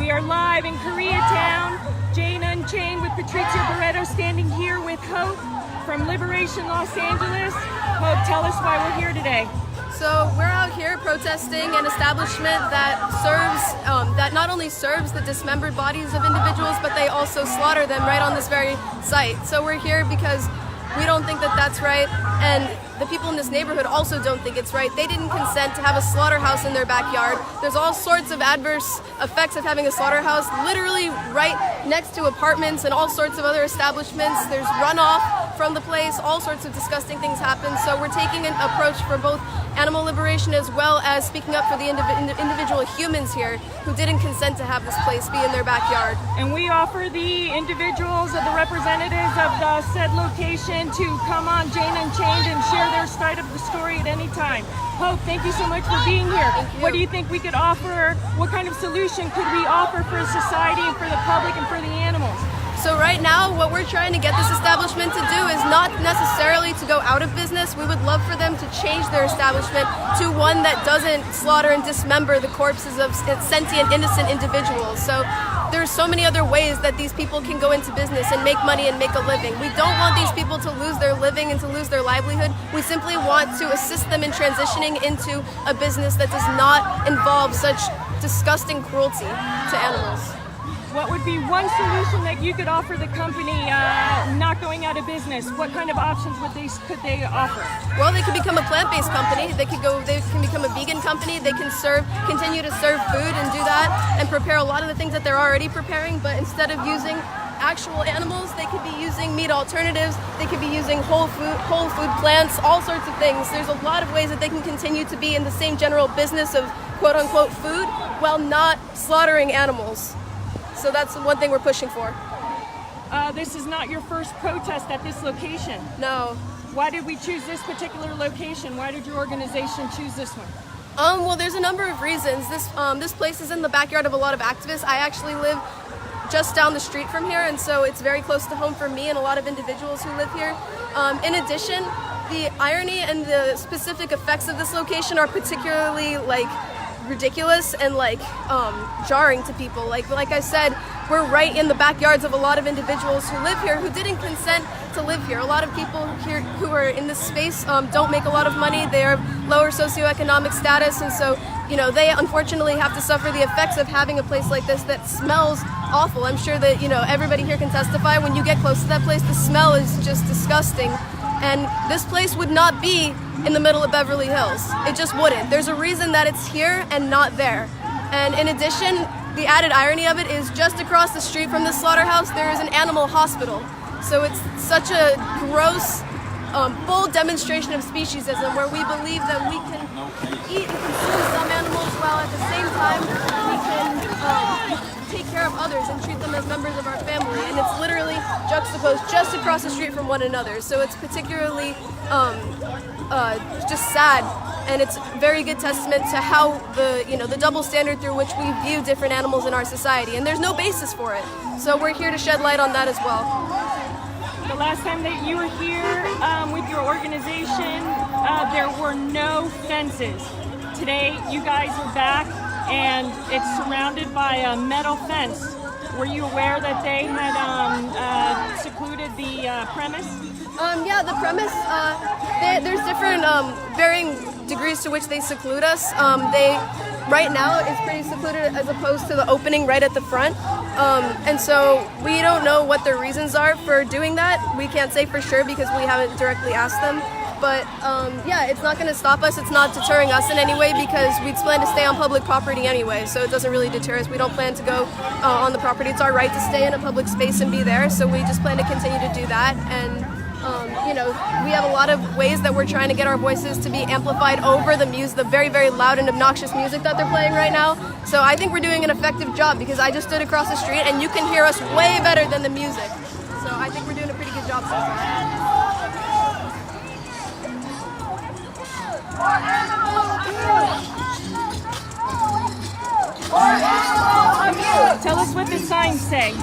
We are live in Koreatown. Jane Unchained with Patrizia Barretto standing here with Hope from Liberation, Los Angeles. Hope, tell us why we're here today. So we're out here protesting an establishment that serves, that not only serves the dismembered bodies of individuals, but they also slaughter them right on this very site. So we're here because we don't think that that's right, and the people in this neighborhood also don't think it's right. They didn't consent to have a slaughterhouse in their backyard. There's all sorts of adverse effects of having a slaughterhouse literally right next to apartments and all sorts of other establishments. There's runoff from the place, all sorts of disgusting things happen. So we're taking an approach for both animal liberation as well as speaking up for the individual humans here who didn't consent to have this place be in their backyard. And we offer the individuals or the representatives of the said location to come on Jane Unchained and share their side of the story at any time. Hope, thank you so much for being here. What do you think we could offer? What kind of solution could we offer for society and for the public and for the animals? So right now, what we're trying to get this establishment to do is not necessarily to go out of business. We would love for them to change their establishment to one that doesn't slaughter and dismember the corpses of sentient, innocent individuals. So there's so many other ways that these people can go into business and make money and make a living. We don't want these people to lose their living and to lose their livelihood. We simply want to assist them in transitioning into a business that does not involve such disgusting cruelty to animals. What would be one solution that you could offer the company not going out of business? What kind of options could they offer? Well, they could become a plant-based company. They can become a vegan company. They can continue to serve food and do that and prepare a lot of the things that they're already preparing, but instead of using actual animals, they could be using meat alternatives. They could be using whole food plants, all sorts of things. There's a lot of ways that they can continue to be in the same general business of quote-unquote food while not slaughtering animals. So that's one thing we're pushing for. This is not your first protest at this location. No. Why did we choose this particular location? Why did your organization choose this one? Well, there's a number of reasons. This place is in the backyard of a lot of activists. I actually live just down the street from here, and so it's very close to home for me and a lot of individuals who live here. In addition, the irony and the specific effects of this location are particularly ridiculous and jarring to people. Like I said, we're right in the backyards of a lot of individuals who live here who didn't consent to live here. A lot of people here who are in this space don't make a lot of money. They are lower socioeconomic status, and so they unfortunately have to suffer the effects of having a place like this that smells awful. I'm sure that everybody here can testify when you get close to that place, the smell is just disgusting. And this place would not be in the middle of Beverly Hills. It just wouldn't. There's a reason that it's here and not there. And in addition, the added irony of it is just across the street from the slaughterhouse, there is an animal hospital. So it's such a gross, full demonstration of speciesism where we believe that we can eat and consume some animals while at the same time we can take care of others and treat them as members of our family, and it's literally juxtaposed just across the street from one another. So it's particularly just sad, and it's a very good testament to how the double standard through which we view different animals in our society, and there's no basis for it. So we're here to shed light on that as well. The last time that you were here with your organization, there were no fences. Today, you guys are back, and it's surrounded by a metal fence. Were you aware that they had secluded the premise? Yeah, the premise, there's different varying degrees to which they seclude us. Right now, it's pretty secluded as opposed to the opening right at the front. And so we don't know what their reasons are for doing that. We can't say for sure because we haven't directly asked them. But yeah, it's not going to stop us. It's not deterring us in any way because we plan to stay on public property anyway, so it doesn't really deter us. We don't plan to go on the property. It's our right to stay in a public space and be there, so we just plan to continue to do that. And we have a lot of ways that we're trying to get our voices to be amplified over the very, very loud and obnoxious music that they're playing right now. So I think we're doing an effective job because I just stood across the street and you can hear us way better than the music. So I think we're doing a pretty good job so far. Tell us what the signs say. It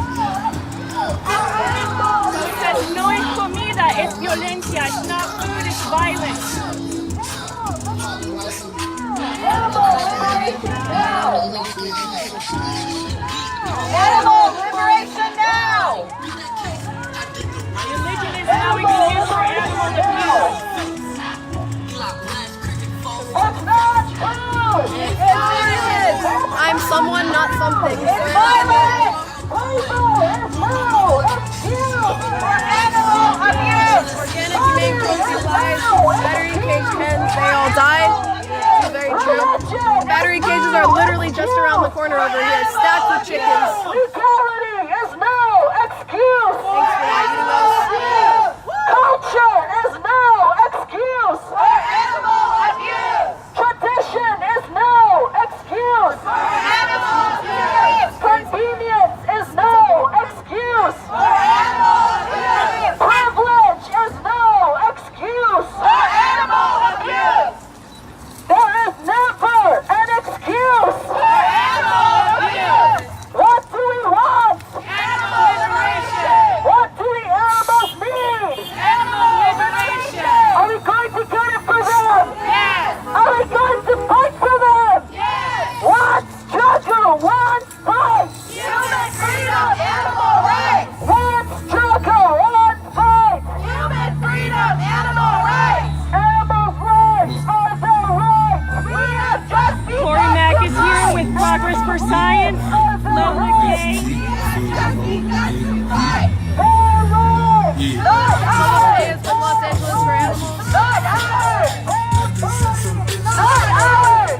says, no es comida, es violencia. It's not food, it's violence. Animal liberation now! Religion is no excuse for animal abuse. It's not true! I'm someone, not something. It's violent! People is no excuse for animal abuse! Organic, humane, cruelty, lies, battery cage hens, they all die. This is very true. Battery cages are literally just around the corner over here, stacked with chickens. Equality is no excuse! Thanks for watching us. Culture is no excuse for animal abuse! Tradition is no excuse for animal abuse! Convenience is no excuse for animal abuse! Privilege is no excuse for animal abuse! There is never an excuse for animal abuse! What do we want? Animal liberation! What do the animals need? Animal liberation! Are we going to get it for them? Yes! Are we going to fight for them? Yes! One struggle, one fight! Human freedom, animal rights! One struggle, one fight! Human freedom, animal rights! Animals' rights are their rights! We have just begun Corey Mack to is here fight! with Progress for Science. Lola Kay. We have just begun to fight! Their rights! Not ours! Is with Los Angeles for animals. Not ours! Not ours!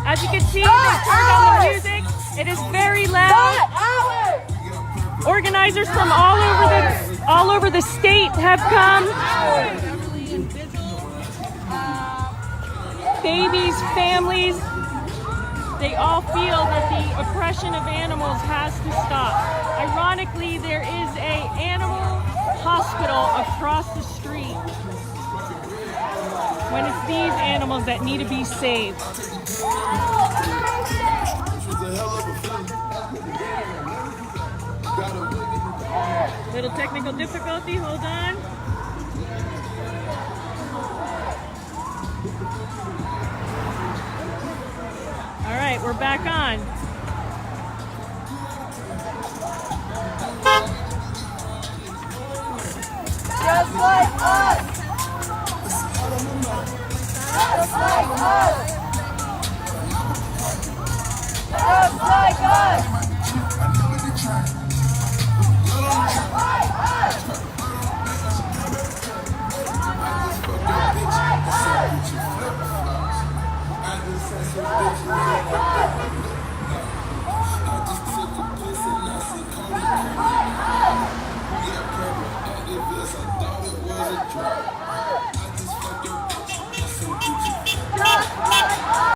As you can see, they turned on the music. It is very loud. Not ours! Organizers from all over the state have come. Babies, families, they all feel that the oppression of animals has to stop. Ironically, there is an animal hospital across the street when it's these animals that need to be saved. Little technical difficulty, hold on. All right, we're back on. Just like us! Just like us! Just like us!